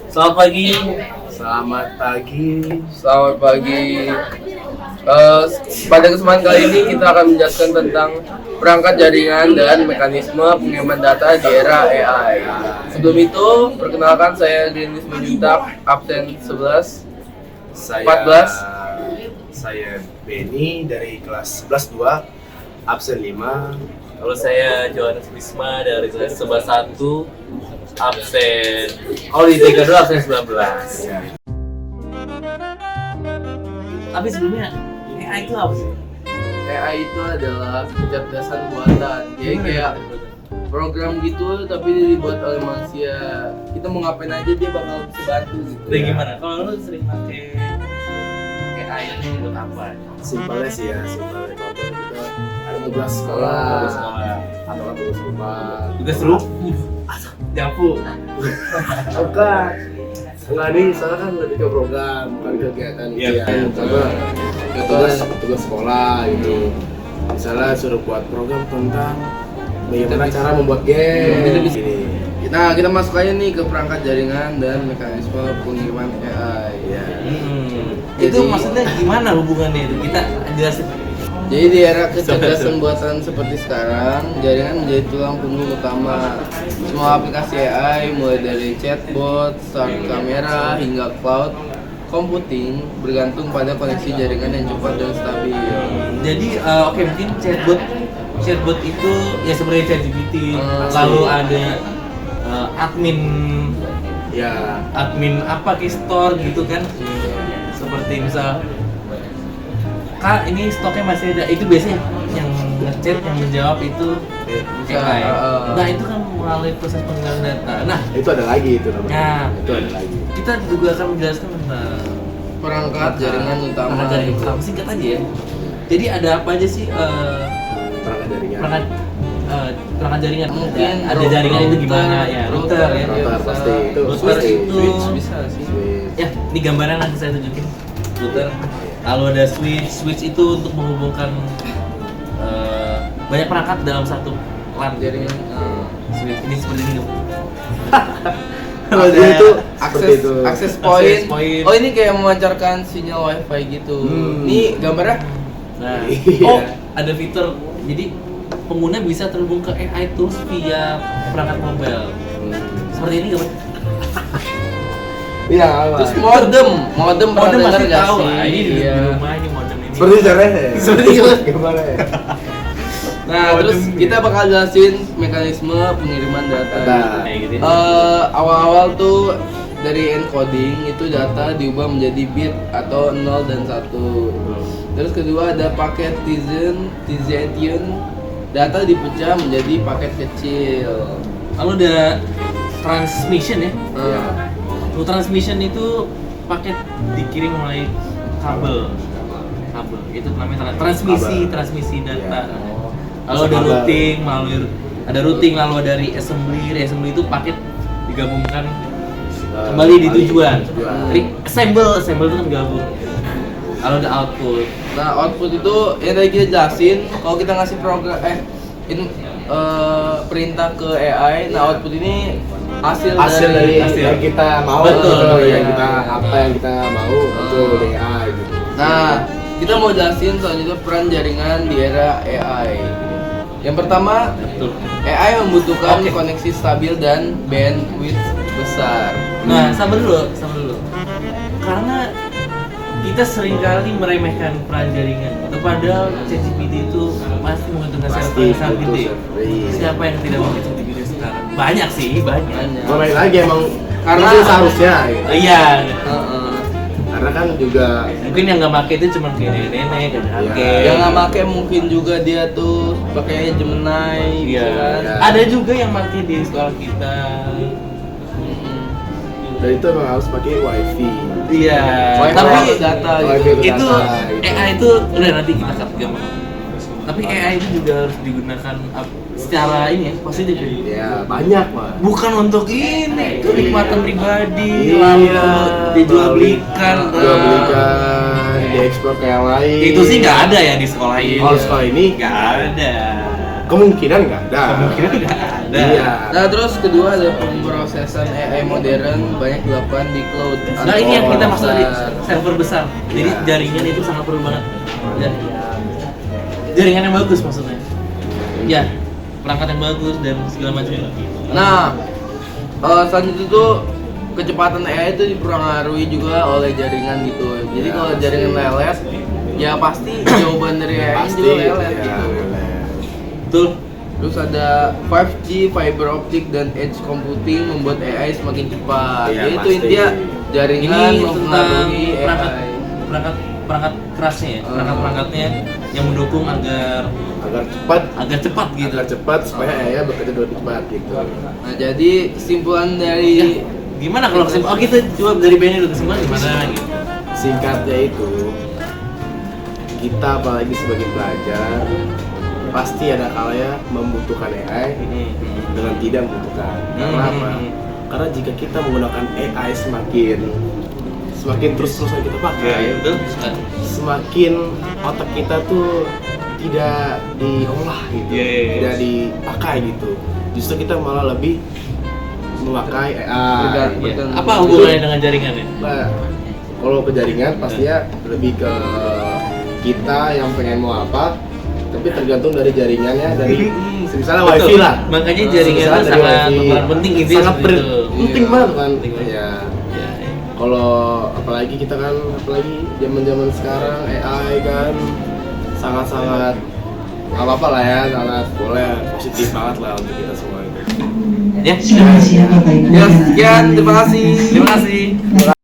Selamat pagi. Selamat pagi. Selamat pagi. Pada kesempatan kali ini kita akan menjelaskan tentang perangkat jaringan dan mekanisme pengiriman data di era AI. Sebelum itu, perkenalkan saya Denis Menjuntak, absen 11. Saya 14. Saya Benny dari kelas 11 2, absen 5. Kalau saya Johannes Wisma dari kelas 11-1, absen. Oh di TK dulu absen 19. Ya. Tapi sebelumnya AI itu apa sih? AI itu adalah kecerdasan buatan. Jadi kayak program gitu tapi dibuat oleh manusia. Kita mau ngapain aja dia bakal bisa bantu gitu. Kayak gimana? Kalau lu sering pakai AI ini untuk apa? Simpelnya sih ya, simpelnya kalau kita ada tugas sekolah, Tugas sekolah. atau tugas rumah. Tugas lu? Nyapu. Bukan. Enggak nih, soalnya kan lebih ke program, bukan kegiatan Iya, gitu ya. Contohnya tugas sekolah gitu. Misalnya suruh buat program tentang bagaimana cara membuat game. Gini. Nah, kita masuk aja nih ke perangkat jaringan dan mekanisme pengiriman AI. Ya. Itu Jadi- maksudnya gimana hubungannya itu? Kita jelasin. Jadi di era kecerdasan buatan seperti sekarang, jaringan menjadi tulang punggung utama. Semua aplikasi AI, mulai dari chatbot, start kamera, hingga cloud computing, bergantung pada koneksi jaringan yang cepat dan stabil. Jadi oke, mungkin chatbot itu ya sebenarnya ChatGPT, lalu ada admin Ya. apa ke store gitu kan, seperti misal Kak ini stoknya masih ada, itu biasanya yang ngechat yang menjawab itu Bisa, AI. Nah itu kan melalui proses pengiriman data. Nah Itu ada lagi itu namanya. Nah. Itu ada lagi. kita juga akan menjelaskan tentang Perangkat jaringan utama. perangkat jaringan itu. utama, singkat aja ya. Jadi ada apa aja sih Perangkat jaringan. perangkat jaringan? Mungkin ada jaringan itu gimana ya? Router ya. Router pasti itu. Router Pasti. itu Switch bisa sih. ya di gambaran nanti saya tunjukin router. Lalu ada switch itu untuk menghubungkan banyak perangkat dalam satu LAN Jaringan switch ini seperti ini. Kalau Ada dia itu seperti akses itu. akses point. Akses point. Oh, ini kayak memancarkan sinyal wifi gitu. Ini gambarnya Nah, Iya. oh ada fitur jadi pengguna bisa terhubung ke AI tools via perangkat mobile. Seperti ini nggak? Pak? Iya, apa? terus modem pernah Modem dengar masih nggak tahu sih? lah, ini di Iya. rumah ini modem ini. Seperti caranya. Seperti itu. Gimana ya? Nah, Modem terus gitu. kita bakal jelasin mekanisme pengiriman data. Data. Kayak gitu. Awal-awal tuh dari encoding itu data diubah menjadi bit atau 0 dan 1. Terus kedua ada paket Tizetian, data dipecah menjadi paket kecil. Lalu ada transmission ya. Iya. Untuk transmission itu paket dikirim melalui kabel. Itu namanya transmisi data. Iya. Lalu ada Kabel. routing, lalu dari assembly itu paket digabungkan kembali di tujuan. Assemble itu kan gabung. Lalu ada output. Nah, output itu yang tadi kita jelasin, kalau kita ngasih program perintah ke AI, nah output ini hasil Dari hasil. yang kita mau. Betul, gitu, iya. yang kita apa yang kita mau itu AI gitu. Nah, kita mau jelasin selanjutnya peran jaringan di era AI. Yang pertama, Betul. AI membutuhkan Oke. koneksi stabil dan bandwidth besar. Nah, sabar dulu. Karena kita seringkali meremehkan peran jaringan. Padahal ChatGPT itu pasti menguntungkan Pasti siapa butuh gitu. server. Siapa yang tidak mau ChatGPT sekarang? Banyak sih, banyak. Balik lagi emang Karena- itu seharusnya gitu. Iya. Heeh. Karena kan juga Mungkin yang nggak pakai itu cuma kayak nenek, Iya. kakek. Yang nggak pakai mungkin juga dia tuh pakainya Gemini, Iya. gitu kan? Iya. Ada juga yang pakai di sekolah kita. Mm-mm. dan itu emang harus pakai wifi. Iya. Wifi Tapi harus data Wifi gitu. itu data, gitu. AI itu udah nanti kita cut gampang. Tapi AI itu juga harus digunakan secara ini ya, positif ya. Ya banyak mah. Bukan untuk ini, kenikmatan pribadi, Iya, lalu dijual belikan, jual belikan, diekspor ke yang lain. Itu sih nggak ada ya di sekolah ini. Oh, sekolah ini nggak ada. kemungkinan nggak ada. Kemungkinan nggak ada. Iya. Nah, terus kedua ada pemrosesan AI modern banyak dilakukan di cloud. Nah ini yang kita maksud tadi, besar. server besar. Jadi Iya. jaringan itu sangat perlu banget. Dan jaringan yang bagus maksudnya. Ya, perangkat yang bagus dan segala macam. Nah, selain itu tuh kecepatan AI itu dipengaruhi juga oleh jaringan gitu. Jadi Ya, kalau pasti. jaringan lelet, ya pasti jawaban dari AI Pasti juga lelet ya, gitu. lelet. Betul. Terus ada 5G, fiber optic dan edge computing membuat AI semakin cepat. Iya, Jadi itu pasti. intinya jaringan Ini tentang mempengaruhi perangkat AI. perangkat kerasnya ya, perangkat-perangkatnya yang mendukung agar agar cepat gitu. agar cepat supaya AI bekerja lebih cepat gitu. Nah, jadi kesimpulan dari Gimana kalau kesimpulan? Oh kita coba dari Benny dulu kesimpulan gimana gitu. Singkatnya itu, kita apalagi sebagai pelajar pasti ada kalanya membutuhkan AI dengan tidak membutuhkan. Karena apa? Karena jika kita menggunakan AI semakin terus-terusan kita pakai, Betul. semakin otak kita tuh tidak diolah gitu, Yes. tidak dipakai gitu. Justru kita malah lebih memakai AI. Betul. Apa hubungannya dengan jaringannya? Nah, kalau ke jaringan pastinya lebih ke kita yang pengen mau apa, tapi tergantung dari jaringannya, dari misalnya Betul. wifi lah. Makanya jaringan Misalnya itu dari sangat wifi. berperan penting gitu ya, sangat seperti itu. penting Iya. banget kan. Penting banget. Ya. Ya, ya. Kalau apalagi kita kan, apalagi zaman sekarang AI kan sangat-sangat nggak apa-apa lah ya, sangat boleh positif banget lah untuk kita semua itu. Ya. Terima kasih ya Bapak Ibu. Ya, sekian, terima kasih. Terima kasih.